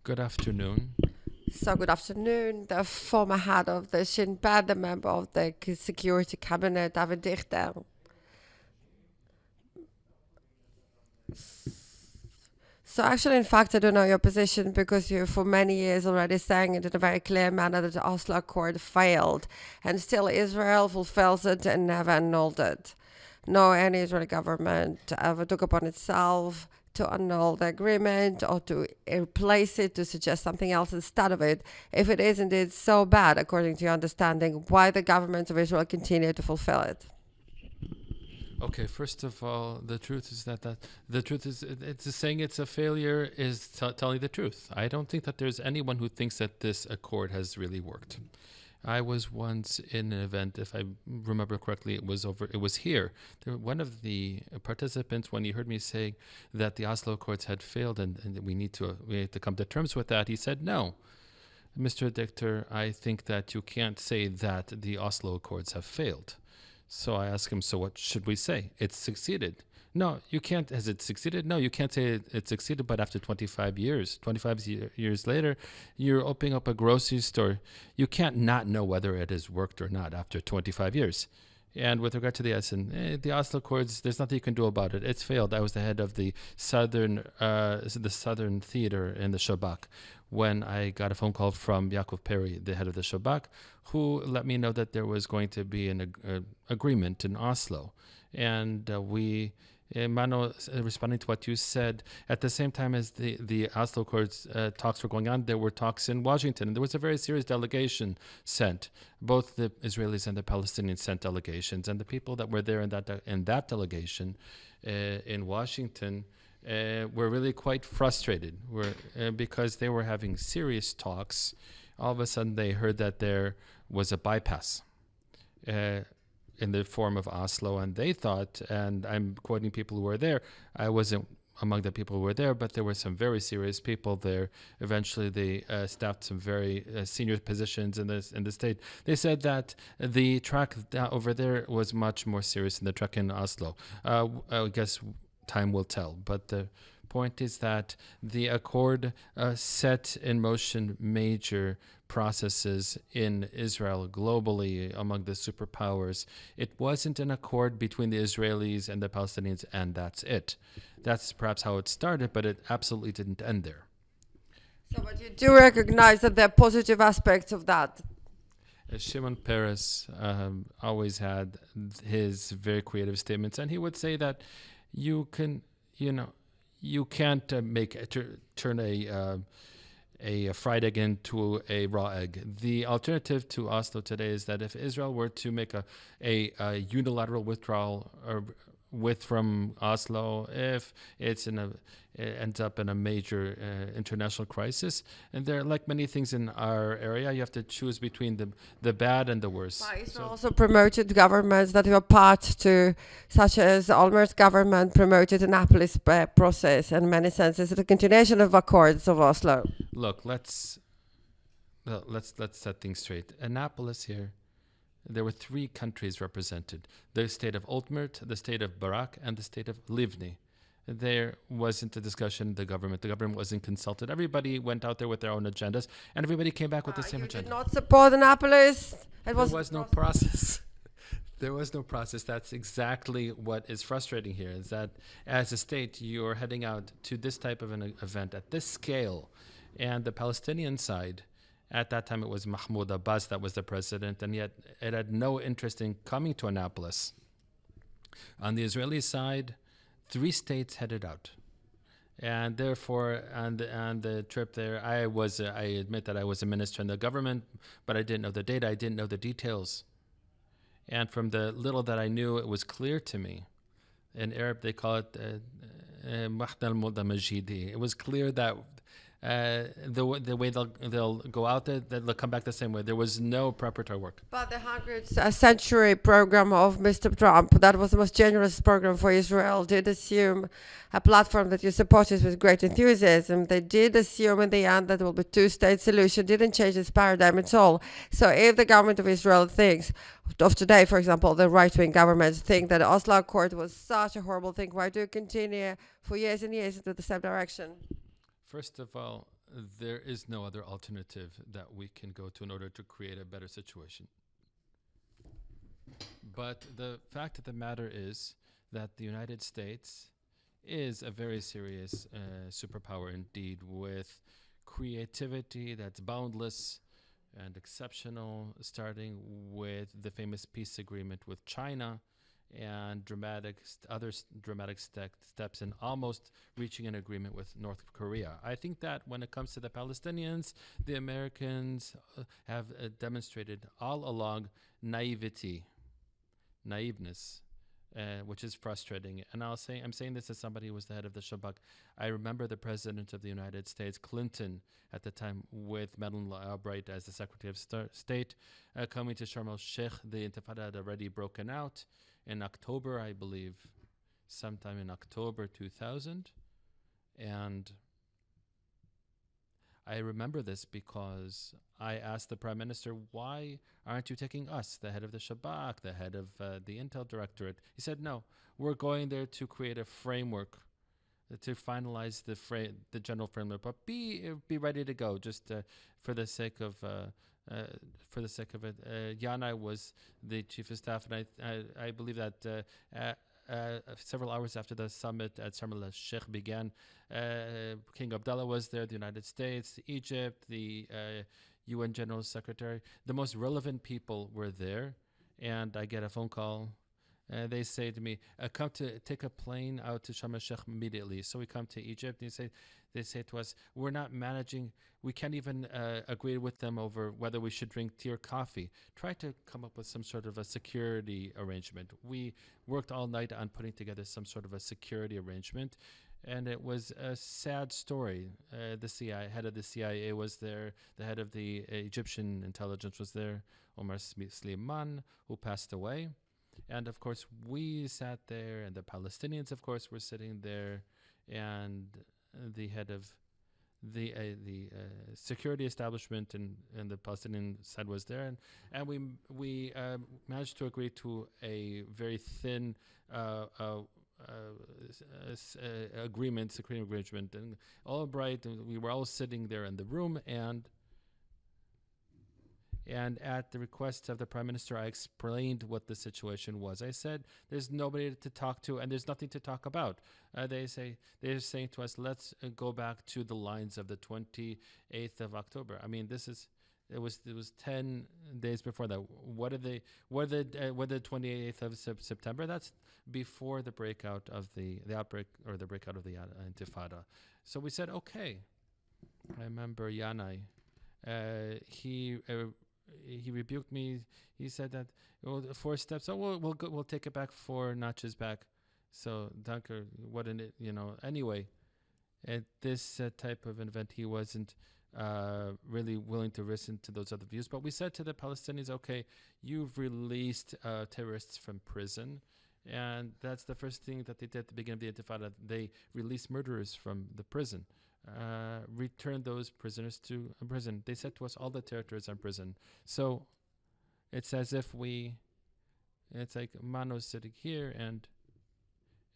Good afternoon. So good afternoon. The former head of the Sinn Bet, the member of the Security Cabinet, David Dichter. So actually, in fact, I don't know your position because you, for many years, already saying it in a very clear manner that the Oslo Accord failed, and still Israel fulfills it and never annulled it. No, any Israeli government ever took upon itself to annul the agreement or to replace it, to suggest something else instead of it. If it is indeed so bad, according to your understanding, why the government of Israel continue to fulfill it? Okay, first of all, the truth is that the truth is it's saying it's a failure is telling the truth. I don't think that there's anyone who thinks that this accord has really worked. I was once in an event, if I remember correctly, it was here. One of the participants, when he heard me say that the Oslo Accords had failed and we need to come to terms with that, he said, no, Mr. Dichter, I think that you can't say that the Oslo Accords have failed. So I asked him, so what should we say? It's succeeded. No, you can't. Has it succeeded? No, you can't say it succeeded, but after 25 years later, you're opening up a grocery store. You can't not know whether it has worked or not after 25 years. And with regard to the Oslo Accords, there's nothing you can do about it. It's failed. I was the head of the Southern Theater in the Shabak when I got a phone call from Yaakov Perry, the head of the Shabak, who let me know that there was going to be an agreement in Oslo. And Mano, responding to what you said, at the same time as the Oslo Accords talks were going on, there were talks in Washington, and there was a very serious delegation sent. Both the Israelis and the Palestinians sent delegations, and the people that were there in that delegation in Washington were really quite frustrated because they were having serious talks. All of a sudden, they heard that there was a bypass in the form of Oslo, and they thought, and I'm quoting people who were there, I wasn't among the people who were there, but there were some very serious people there. Eventually, they staffed some very senior positions in the state. They said that the track over there was much more serious than the track in Oslo. I guess time will tell, but the point is that the accord set in motion major processes in Israel globally among the superpowers. It wasn't an accord between the Israelis and the Palestinians, and that's it. That's perhaps how it started, but it absolutely didn't end there. So, but you do recognize that there are positive aspects of that. Shimon Peres always had his very creative statements, and he would say that you can't turn a fried egg into a raw egg. The alternative to Oslo today is that if Israel were to make a unilateral withdrawal from Oslo, if it ends up in a major international crisis, and there, like many things in our area, you have to choose between the bad and the worst. But Israel also promoted governments that were part to, such as the Olmert government promoted the Annapolis process, in many senses, the continuation of accords of Oslo. Look, let's set things straight. Annapolis here, there were three countries represented: the state of Olmert, the state of Barak, and the state of Livni. There wasn't a discussion. The government wasn't consulted. Everybody went out there with their own agendas, and everybody came back with the same agenda. Did not support Annapolis. There was no process. There was no process. That's exactly what is frustrating here, is that as a state, you're heading out to this type of an event at this scale, and the Palestinian side, at that time it was Mahmoud Abbas that was the president, and yet it had no interest in coming to Annapolis. On the Israeli side, 3 states headed out. And therefore, on the trip there, I admit that I was a minister in the government, but I didn't know the data, I didn't know the details. And from the little that I knew, it was clear to me. In Arab, they call it Mahd al-Majidi. It was clear that the way they'll go out there, they'll come back the same way. There was no preparatory work. But the 100th century program of Mr. Trump, that was the most generous program for Israel, did assume a platform that you supported with great enthusiasm. They did assume in the end that there will be 2-state solution, didn't change its paradigm at all. So if the government of Israel thinks, of today, for example, the right-wing governments think that the Oslo Accord was such a horrible thing, why do you continue for years and years into the same direction? First of all, there is no other alternative that we can go to in order to create a better situation. But the fact of the matter is that the United States is a very serious superpower indeed, with creativity that's boundless and exceptional, starting with the famous peace agreement with China and other dramatic steps in almost reaching an agreement with North Korea. I think that when it comes to the Palestinians, the Americans have demonstrated all along naiveness, which is frustrating. And I'm saying this as somebody who was the head of the Shabak. I remember the President of the United States, Clinton, at the time, with Madeleine Albright as the Secretary of State, coming to Sharm el-Sheikh. The Intifada had already broken out in October, I believe, sometime in October 2000. And I remember this because I asked the Prime Minister, why aren't you taking us, the head of the Shabak, the head of the Intel Directorate? He said, no, we're going there to create a framework, to finalize the general framework, but be ready to go, just for the sake of it. Yana was the chief of staff, and I believe that several hours after the summit at Sharm el-Sheikh began, King Abdullah was there, the United States, Egypt, the UN General Secretary. The most relevant people were there, and I get a phone call. They say to me, come to take a plane out to Sharm el-Sheikh immediately. So we come to Egypt, and they say to us, we're not managing, we can't even agree with them over whether we should drink tea or coffee. Try to come up with some sort of a security arrangement. We worked all night on putting together some sort of a security arrangement, and it was a sad story. The head of the CIA was there, the head of the Egyptian intelligence was there, Omar Slimani, who passed away. And of course, we sat there, and the Palestinians, of course, were sitting there, and the head of the security establishment and the Palestinian side was there, and we managed to agree to a very thin security agreement, and all bright. We were all sitting there in the room, and at the request of the Prime Minister, I explained what the situation was. I said, there's nobody to talk to, and there's nothing to talk about. They're saying to us, let's go back to the lines of the 28th of October. I mean, it was 10 days before that. What are the 28th of September? That's before the breakout of the outbreak, or the breakout of the Intifada. So we said, okay. I remember Yanai. He rebuked me. He said that 4 steps. Oh, we'll take it back 4 notches back. So, danke. Anyway, at this type of event, he wasn't really willing to listen to those other views. But we said to the Palestinians, okay, you've released terrorists from prison. And that's the first thing that they did at the beginning of the Intifada. They released murderers from the prison. Return those prisoners to prison. They said to us, all the territories are prison. So it's as if it's like Mano's sitting here, and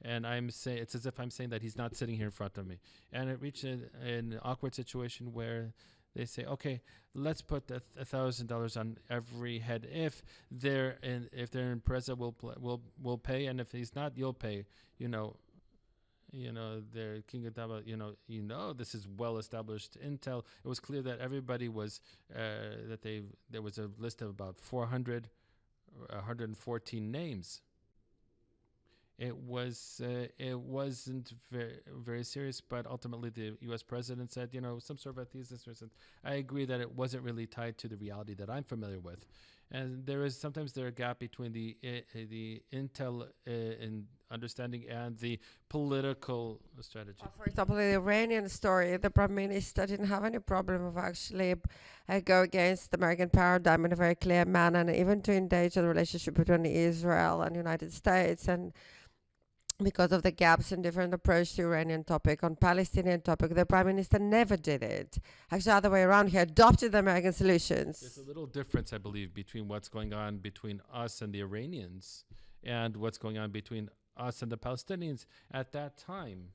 it's as if I'm saying that he's not sitting here in front of me. And it reached an awkward situation where they say, okay, let's put $1,000 on every head. If they're in prison, we'll pay, and if he's not, you'll pay. The King of Daba, this is well-established intel. It was clear that everybody was, there was a list of about 114 names. It wasn't very, very serious, but ultimately the U.S. president said, some sort of a thesis. I agree that it wasn't really tied to the reality that I'm familiar with. And sometimes there a gap between the intel in understanding and the political strategy. For example, the Iranian story, the Prime Minister didn't have any problem of actually go against the American paradigm in a very clear manner, and even to engage in the relationship between Israel and the United States. And because of the gaps in different approach to Iranian topic, on Palestinian topic, the Prime Minister never did it. Actually, the other way around, he adopted the American solutions. There's a little difference, I believe, between what's going on between us and the Iranians and what's going on between us and the Palestinians. At that time,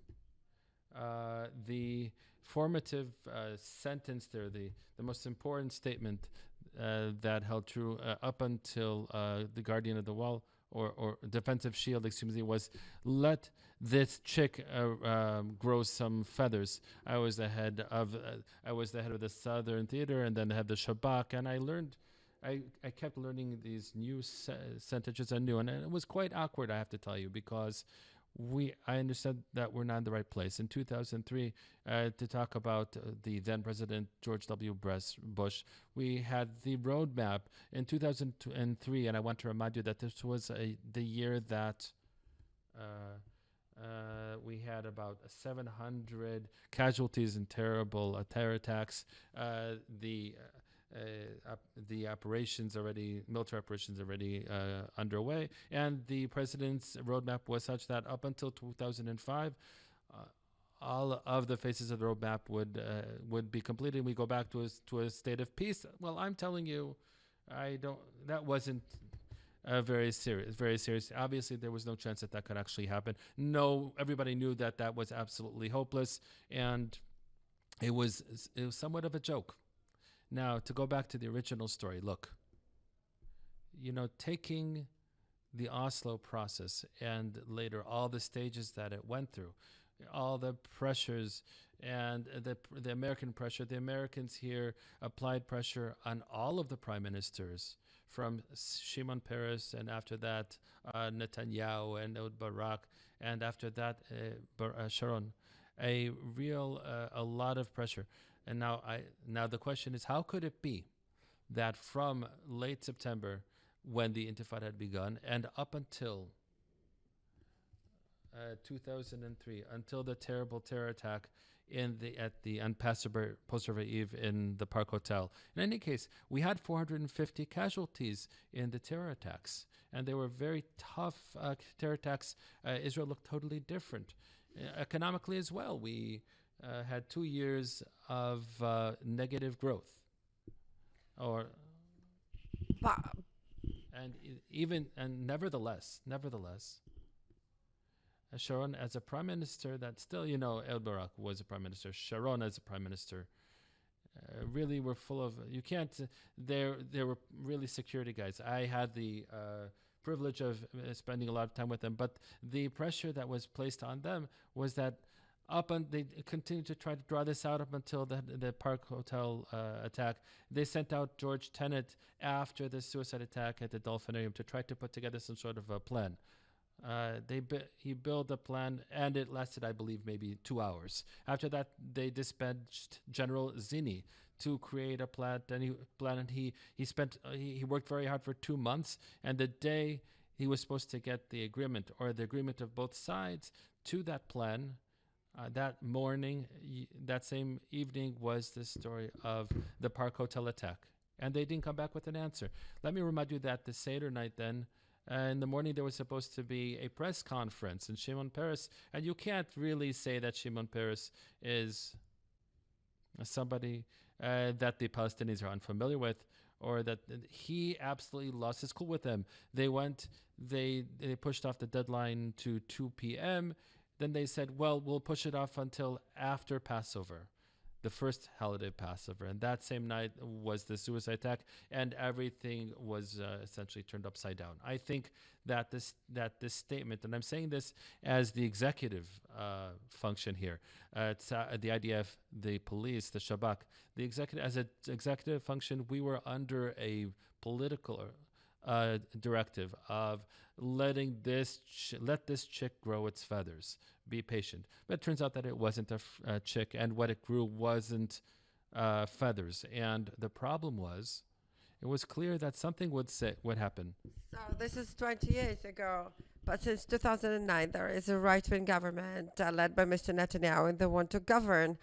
the formative sentence there, the most important statement that held true up until the Guardian of the Wall, or Defensive Shield, excuse me, was let this chick grow some feathers. I was the head of the Southern Theater, and then I had the Shabak, and I kept learning these new sentences anew, and it was quite awkward, I have to tell you, because I understood that we're not in the right place. In 2003, to talk about the then President George W. Bush, we had the roadmap in 2003, and I want to remind you that this was the year that we had about 700 casualties in terrible terror attacks. The military operations already underway, and the president's roadmap was such that up until 2005, all of the phases of the roadmap would be completed, and we go back to a state of peace. Well, I'm telling you, that wasn't very serious. Obviously, there was no chance that could actually happen. No, everybody knew that was absolutely hopeless, and it was somewhat of a joke. Now, to go back to the original story, look, taking the Oslo process and later all the stages that it went through, all the pressures and the American pressure, the Americans here applied pressure on all of the prime ministers, from Shimon Peres, and after that Netanyahu and Ehud Barak, and after that Sharon, a lot of pressure. And now the question is, how could it be that from late September, when the Intifada had begun, and up until 2003, until the terrible terror attack at the Passover Eve in the Park Hotel. In any case, we had 450 casualties in the terror attacks, and they were very tough terror attacks. Israel looked totally different economically as well. We had 2 years of negative growth, nevertheless, Sharon as a prime minister, that still, El Barak was a prime minister, Sharon as a prime minister, really were full of, there were really security guys. I had the privilege of spending a lot of time with them, but the pressure that was placed on them was that they continued to try to draw this out up until the Park Hotel attack. They sent out George Tenet after the suicide attack at the Dolphinarium to try to put together some sort of a plan. He built a plan, and it lasted, I believe, maybe 2 hours. After that, they dispatched General Zinni to create a plan, and he worked very hard for 2 months. And the day he was supposed to get the agreement, or the agreement of both sides to that plan, that morning, that same evening, was the story of the Park Hotel attack. And they didn't come back with an answer. Let me remind you that the Seder night then, in the morning, there was supposed to be a press conference, and Shimon Peres, and you can't really say that Shimon Peres is somebody that the Palestinians are unfamiliar with, or that he absolutely lost his cool with them. They pushed off the deadline to 2 p.m., Then they said, well, we'll push it off until after Passover, the first holiday Passover. And that same night was the suicide attack, and everything was essentially turned upside down. I think that this statement, and I'm saying this as the executive function here, it's the IDF, the police, the Shabak, as an executive function, we were under a political directive of let this chick grow its feathers. Be patient. But it turns out that it wasn't a chick, and what it grew wasn't feathers. And the problem was, it was clear that something would happen. So this is 20 years ago. But since 2009, there is a right-wing government led by Mr. Netanyahu, and they want to govern.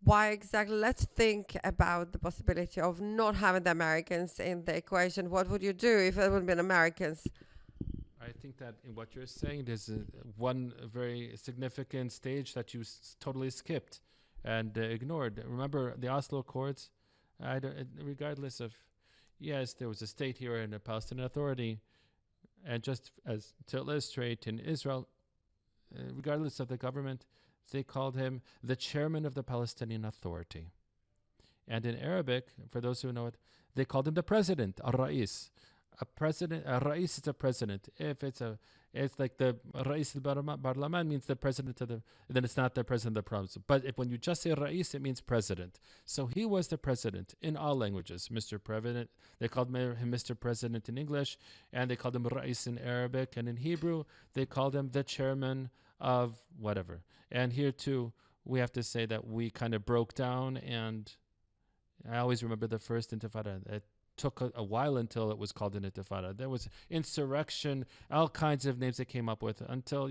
Why exactly? Let's think about the possibility of not having the Americans in the equation. What would you do if it would be Americans? I think that in what you're saying, there's one very significant stage that you totally skipped and ignored. Remember the Oslo Accords? Regardless of, yes, there was a state here and a Palestinian Authority, and just as to illustrate, in Israel, regardless of the government, they called him the chairman of the Palestinian Authority. And in Arabic, for those who know it, they called him the president, al-Ra'is. A Ra'is is a president. If it's like the Ra'is al-Barlaman means the president of the, then it's not the president of the province. But when you just say Ra'is, it means president. So he was the president in all languages. Mr. President, they called him Mr. President in English, and they called him Ra'is in Arabic. And in Hebrew, they called him the chairman of whatever. And here too, we have to say that we kind of broke down, and I always remember the first Intifada. It took a while until it was called an Intifada. There was insurrection, all kinds of names they came up with until,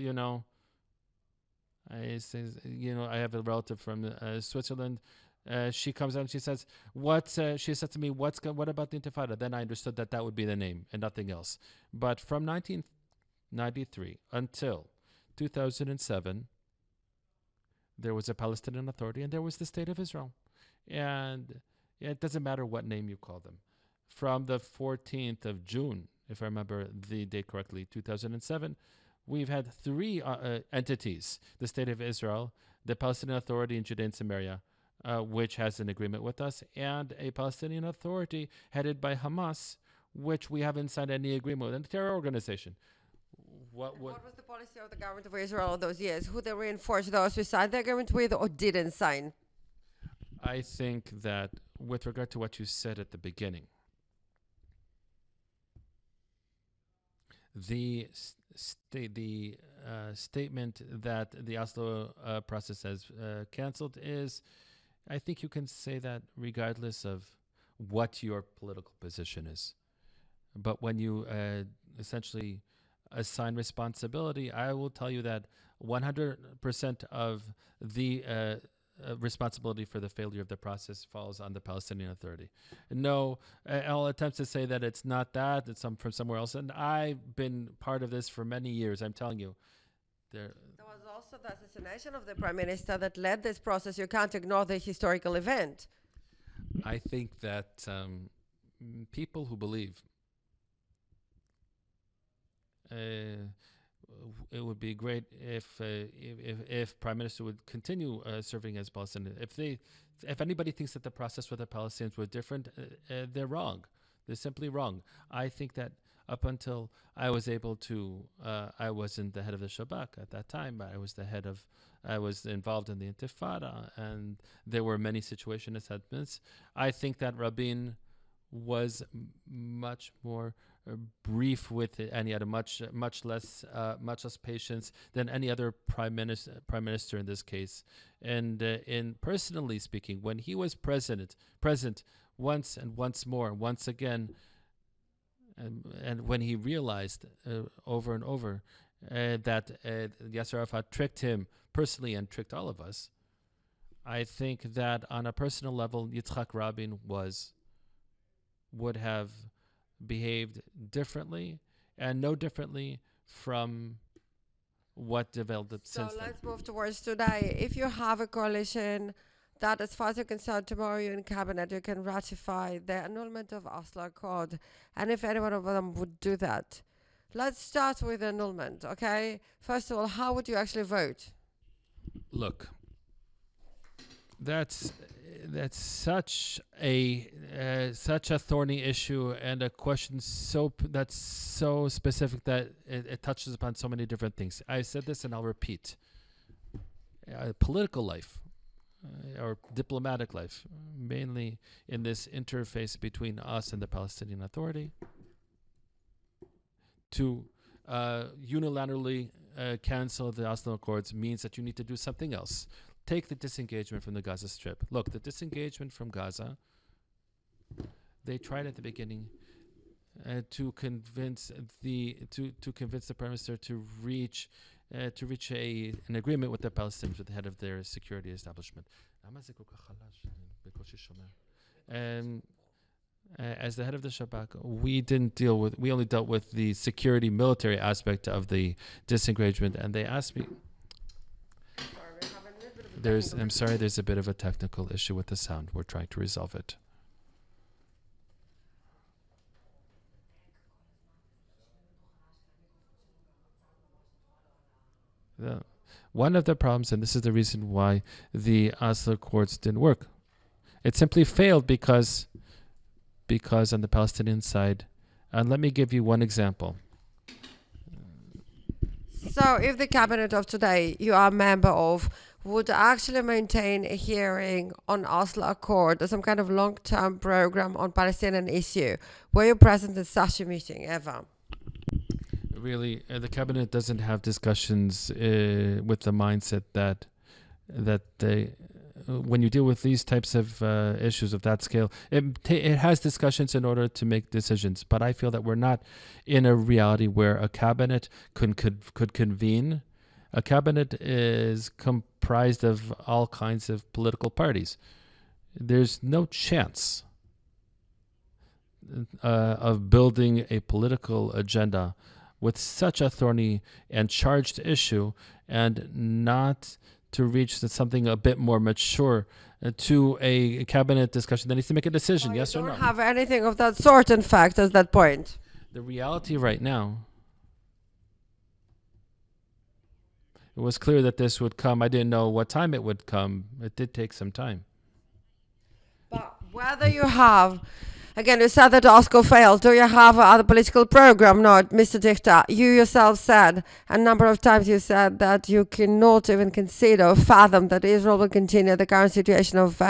I have a relative from Switzerland. She comes out and she says, she said to me, what about the Intifada? Then I understood that would be the name and nothing else. But from 1993 until 2007, there was a Palestinian Authority and there was the State of Israel. And it doesn't matter what name you call them. From the 14th of June, if I remember the date correctly, 2007, we've had three entities: the State of Israel, the Palestinian Authority in Judea and Samaria, which has an agreement with us, and a Palestinian Authority headed by Hamas, which we haven't signed any agreement with, and a terror organization. What was the policy of the government of Israel all those years? Who they reinforced? Those who signed the agreement with or didn't sign? I think that with regard to what you said at the beginning, the statement that the Oslo process has canceled is, I think you can say that regardless of what your political position is. But when you essentially assign responsibility, I will tell you that 100% of the responsibility for the failure of the process falls on the Palestinian Authority. No, all attempts to say that it's not that, it's from somewhere else. And I've been part of this for many years, I'm telling you. There was also the assassination of the Prime Minister that led this process. You can't ignore the historical event. I think that people who believe it would be great if Prime Minister would continue serving as Palestinian. If anybody thinks that the process with the Palestinians was different, they're wrong. They're simply wrong. I think that up until I was able to, I wasn't the head of the Shabak at that time, but I was involved in the Intifada, and there were many situation assessments. I think that Rabin was much more brief with it, and he had much less patience than any other prime minister in this case. And in personally speaking, when he was present once and once more, once again, and when he realized over and over that Yasser Arafat tricked him personally and tricked all of us, I think that on a personal level, Yitzhak Rabin would have behaved differently, and no differently from what developed since then. So let's move towards today. If you have a coalition that, as far as you're concerned, tomorrow you're in cabinet, you can ratify the annulment of Oslo Accord, and if any one of them would do that, let's start with annulment, okay? First of all, how would you actually vote? Look, that's such a thorny issue, and a question that's so specific that it touches upon so many different things. I said this and I'll repeat. Political life or diplomatic life, mainly in this interface between us and the Palestinian Authority, to unilaterally cancel the Oslo Accords means that you need to do something else. Take the disengagement from the Gaza Strip. Look, the disengagement from Gaza, they tried at the beginning to convince the Prime Minister to reach an agreement with the Palestinians, with the head of their security establishment. As the head of the Shabak, we only dealt with the security military aspect of the disengagement, and they asked me. I'm sorry, there's a bit of a technical issue with the sound. We're trying to resolve it. One of the problems, and this is the reason why the Oslo Accords didn't work, it simply failed because on the Palestinian side, and let me give you one example. So if the cabinet of today you are a member of would actually maintain a hearing on Oslo Accord or some kind of long-term program on Palestinian issue, were you present at such a meeting ever? Really, the cabinet doesn't have discussions with the mindset that they, when you deal with these types of issues of that scale, it has discussions in order to make decisions. But I feel that we're not in a reality where a cabinet could convene. A cabinet is comprised of all kinds of political parties. There's no chance of building a political agenda with such a thorny and charged issue and not to reach something a bit more mature to a cabinet discussion that needs to make a decision, yes or no. You don't have anything of that sort, in fact, at that point. The reality right now, it was clear that this would come. I didn't know what time it would come. It did take some time. But whether you have, again, you said that Oslo failed. Do you have other political program? No, Mr. Dichter. You yourself said a number of times, you said that you cannot even consider or fathom that Israel will continue the current situation of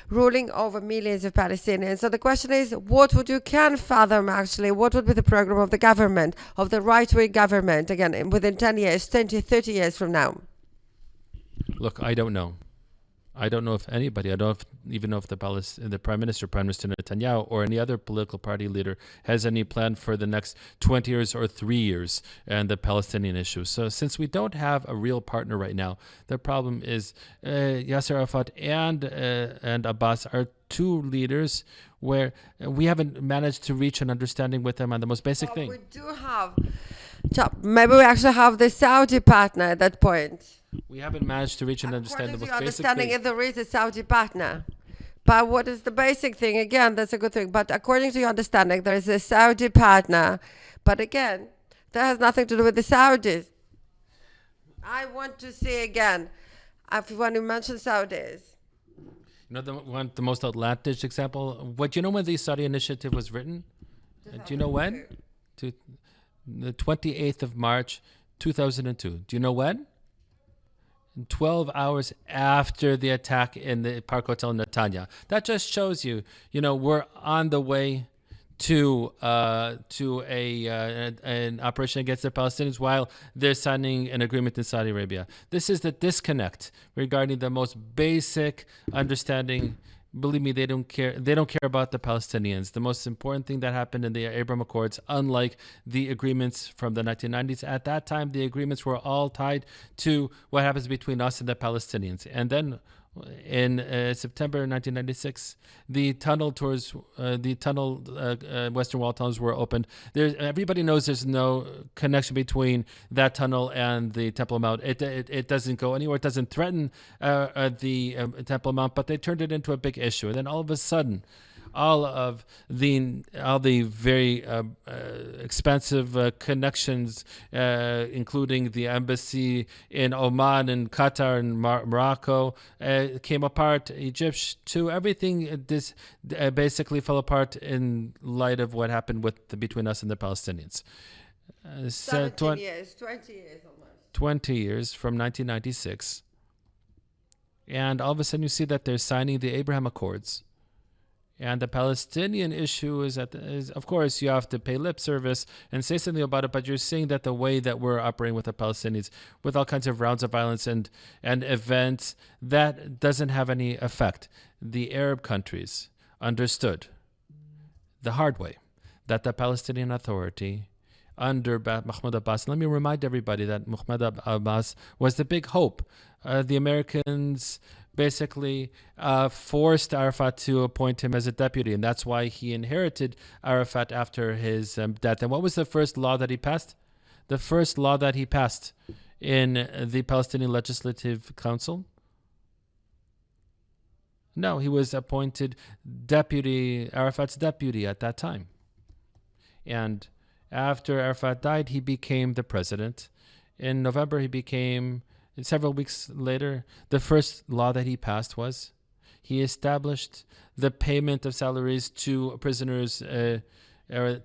ruling over millions of Palestinians. So the question is, what would you can fathom actually? What would be the program of the government, of the right-wing government, again, within 10 years, 20, 30 years from now? Look, I don't know. I don't know if anybody, I don't even know if the Prime Minister Netanyahu, or any other political party leader has any plan for the next 20 years or 3 years and the Palestinian issue. So since we don't have a real partner right now, the problem is Yasser Arafat and Abbas are two leaders where we haven't managed to reach an understanding with them on the most basic thing. We do have, maybe we actually have the Saudi partner at that point. We haven't managed to reach an understanding. According to your understanding, if there is a Saudi partner. But what is the basic thing? Again, that's a good thing. But according to your understanding, there is a Saudi partner. But again, that has nothing to do with the Saudis. I want to see again, when you mention Saudis. You know the most outlandish example? Do you know when the Saudi initiative was written? Do you know when? The 28th of March, 2002. Do you know when? 12 hours after the attack in the Park Hotel in Netanya. That just shows you, we're on the way to an operation against the Palestinians while they're signing an agreement in Saudi Arabia. This is the disconnect regarding the most basic understanding. Believe me, they don't care. They don't care about the Palestinians. The most important thing that happened in the Abraham Accords, unlike the agreements from the 1990s, at that time the agreements were all tied to what happens between us and the Palestinians. And then in September 1996, the Western Wall tunnels were opened. Everybody knows there's no connection between that tunnel and the Temple Mount. It doesn't go anywhere. It doesn't threaten the Temple Mount, but they turned it into a big issue. And then all of a sudden, all the very expensive connections, including the embassy in Oman and Qatar and Morocco, came apart. Egypt too. Everything this basically fell apart in light of what happened between us and the Palestinians. 20 years almost. 20 years from 1996, and all of a sudden you see that they're signing the Abraham Accords. And the Palestinian issue is of course, you have to pay lip service and say something about it, but you're seeing that the way that we're operating with the Palestinians, with all kinds of rounds of violence and events, that doesn't have any effect. The Arab countries understood the hard way that the Palestinian Authority under Mahmoud Abbas, let me remind everybody that Mahmoud Abbas was the big hope. The Americans basically forced Arafat to appoint him as a deputy, and that's why he inherited Arafat after his death. And what was the first law that he passed? The first law that he passed in the Palestinian Legislative Council? No, he was appointed Arafat's deputy at that time. And after Arafat died, he became the president. In November, he became several weeks later, the first law that he passed was he established the payment of salaries to prisoners or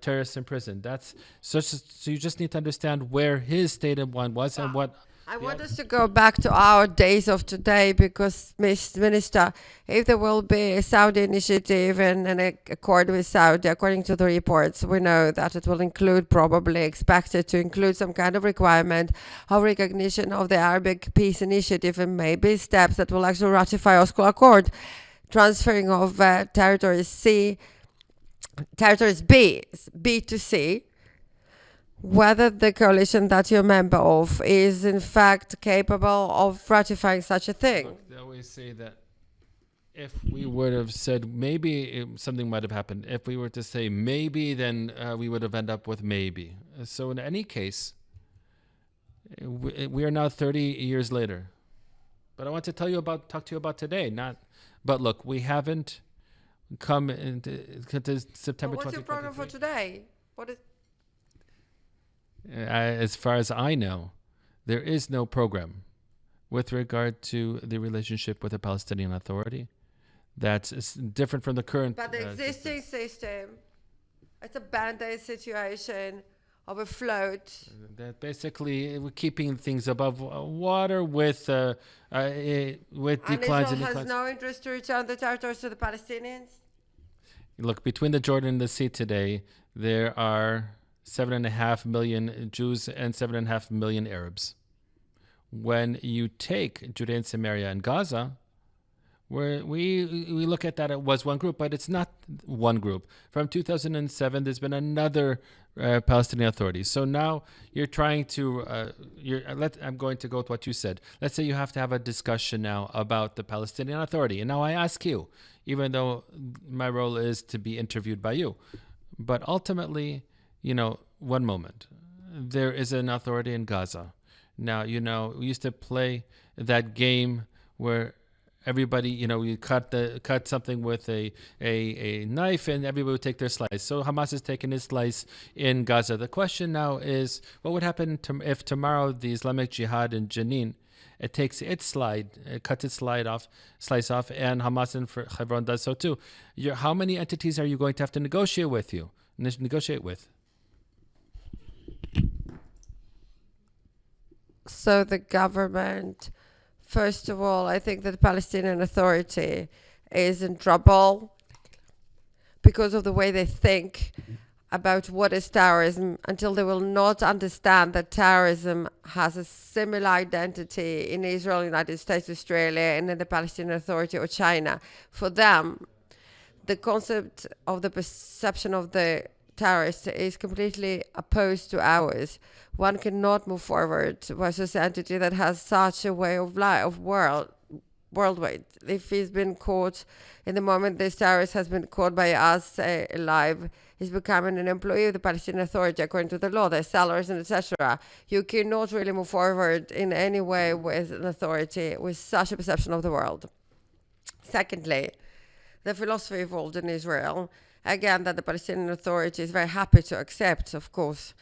terrorists in prison. That's such. So you just need to understand where his state of mind was and what. I want us to go back to our days of today because, Minister, if there will be a Saudi initiative and an accord with Saudi, according to the reports, we know that it will include, probably expected to include some kind of requirement of recognition of the Arabic Peace Initiative and maybe steps that will actually ratify Oslo Accord, transferring of territories B to C. Whether the coalition that you're a member of is in fact capable of ratifying such a thing. Look, they always say that if we would have said maybe something might have happened. If we were to say maybe, then we would have ended up with maybe. So in any case, we are now 30 years later. But I want to talk to you about today. But look, we haven't come into September 2023. What's your program for today? As far as I know, there is no program with regard to the relationship with the Palestinian Authority that's different from the current. But the existing system, it's a band-aid situation of a float. That basically we're keeping things above water with declines and Israel has no interest to return the territories to the Palestinians? Look, between the Jordan and the sea today, there are 7.5 million Jews and 7.5 million Arabs. When you take Judea and Samaria and Gaza, where we look at that it was one group, but it's not one group. From 2007, there's been another Palestinian Authority. So now you're trying to, I'm going to go with what you said. Let's say you have to have a discussion now about the Palestinian Authority. And now I ask you, even though my role is to be interviewed by you, but ultimately, one moment. There is an authority in Gaza. Now, we used to play that game where everybody, you cut something with a knife and everybody would take their slice. So Hamas has taken his slice in Gaza. The question now is, what would happen if tomorrow the Islamic Jihad in Jenin, it takes it cuts its slice off, and Hamas in Hebron does so too. How many entities are you going to have to negotiate with? So the government, first of all, I think that the Palestinian Authority is in trouble because of the way they think about what is terrorism, until they will not understand that terrorism has a similar identity in Israel, United States, Australia, and in the Palestinian Authority or China. For them, the concept of the perception of the terrorist is completely opposed to ours. One cannot move forward versus an entity that has such a way of life, worldwide. If he's been caught in the moment this terrorist has been caught by us alive, he's becoming an employee of the Palestinian Authority according to the law, their salaries and etc. You cannot really move forward in any way with an authority with such a perception of the world. Secondly, the philosophy evolved in Israel, again, that the Palestinian Authority is very happy to accept, of course.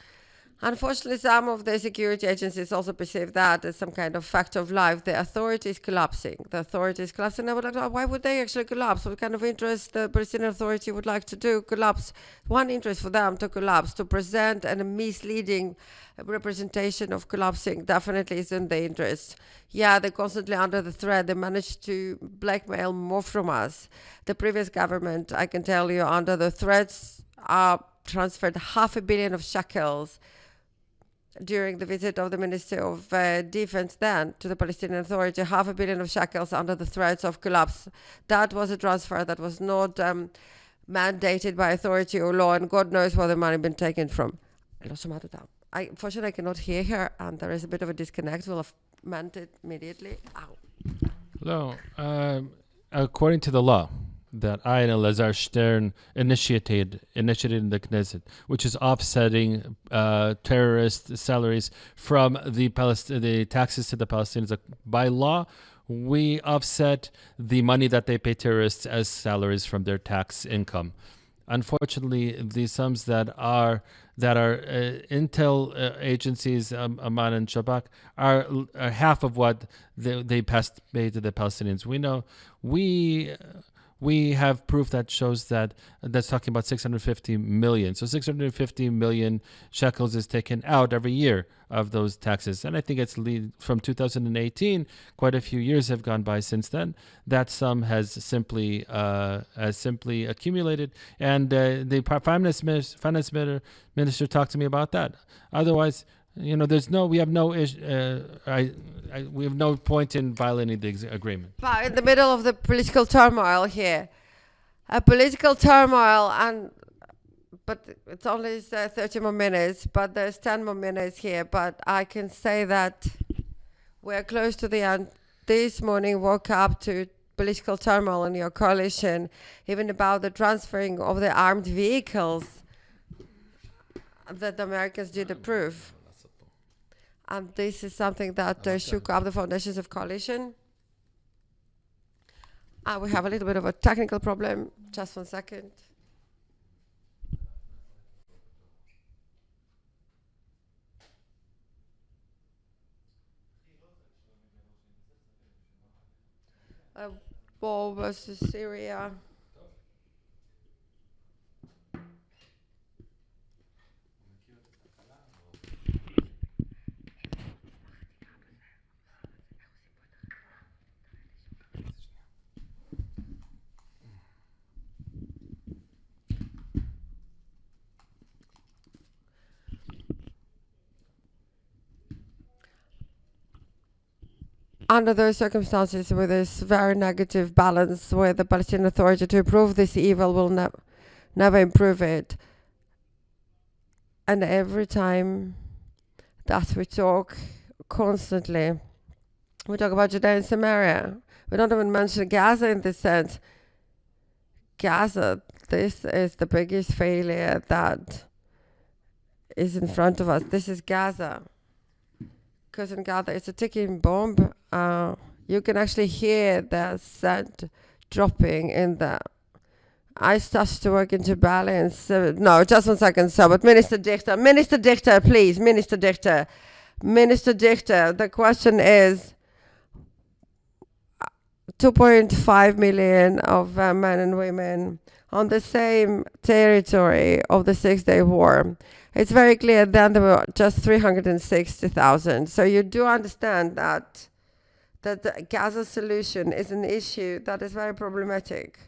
Unfortunately, some of the security agencies also perceive that as some kind of fact of life. The authority is collapsing. I would like, why would they actually collapse? What kind of interest the Palestinian Authority would like to do? Collapse. One interest for them to collapse, to present a misleading representation of collapsing definitely isn't the interest. Yeah, they're constantly under the threat. They managed to blackmail more from us. The previous government, I can tell you, under the threats, transferred 500 million of shekels during the visit of the Minister of Defense then to the Palestinian Authority, 500 million of shekels under the threats of collapse. That was a transfer that was not mandated by authority or law, and God knows where the money been taken from. Unfortunately, I cannot hear her, and there is a bit of a disconnect. We'll have meant it immediately. Ow. Hello. According to the law that I and Elazar Stern initiated in the Knesset, which is offsetting terrorist salaries from the taxes to the Palestinians. By law, we offset the money that they pay terrorists as salaries from their tax income. unfortunately, the sums that are intel agencies, Aman and Shabak, are half of what they paid to the Palestinians. We know we have proof that shows that's talking about 650 million. So 650 million shekels is taken out every year of those taxes. And I think it's from 2018, quite a few years have gone by since then. That sum has simply accumulated. And the finance minister talked to me about that. Otherwise, we have no point in violating the agreement. But in the middle of the political turmoil here, but it's only 30 more minutes, but there's 10 more minutes here. But I can say that we're close to the end. This morning woke up to political turmoil in your coalition, even about the transferring of the armed vehicles that the Americans did approve. And this is something that shook up the foundations of coalition. We have a little bit of a technical problem. Just 1 second. War versus Syria. Under those circumstances, with this very negative balance, where the Palestinian Authority to approve this evil will never improve it, and every time that we talk constantly, we talk about Judea and Samaria. We don't even mention Gaza in this sense. Gaza, this is the biggest failure that is in front of us. This is Gaza. Because in Gaza, it's a ticking bomb. You can actually hear the sand dropping in the... I started to work into balance. No, just 1 second, sir. But Minister Dichter, please. Minister Dichter, the question is 2.5 million of men and women on the same territory of the Six-Day War. It's very clear then there were just 360,000. So you do understand that the Gaza solution is an issue that is very problematic.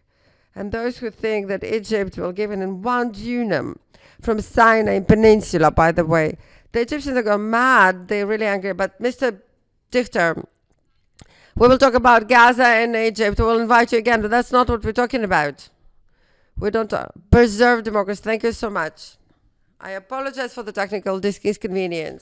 And those who think that Egypt will give in 1 dunam from Sinai Peninsula, by the way, the Egyptians are going mad. They're really angry. But Mr. Dichter, we will talk about Gaza and Egypt. We'll invite you again, but that's not what we're talking about. We don't preserve democracy. Thank you so much. I apologize for the technical inconvenience.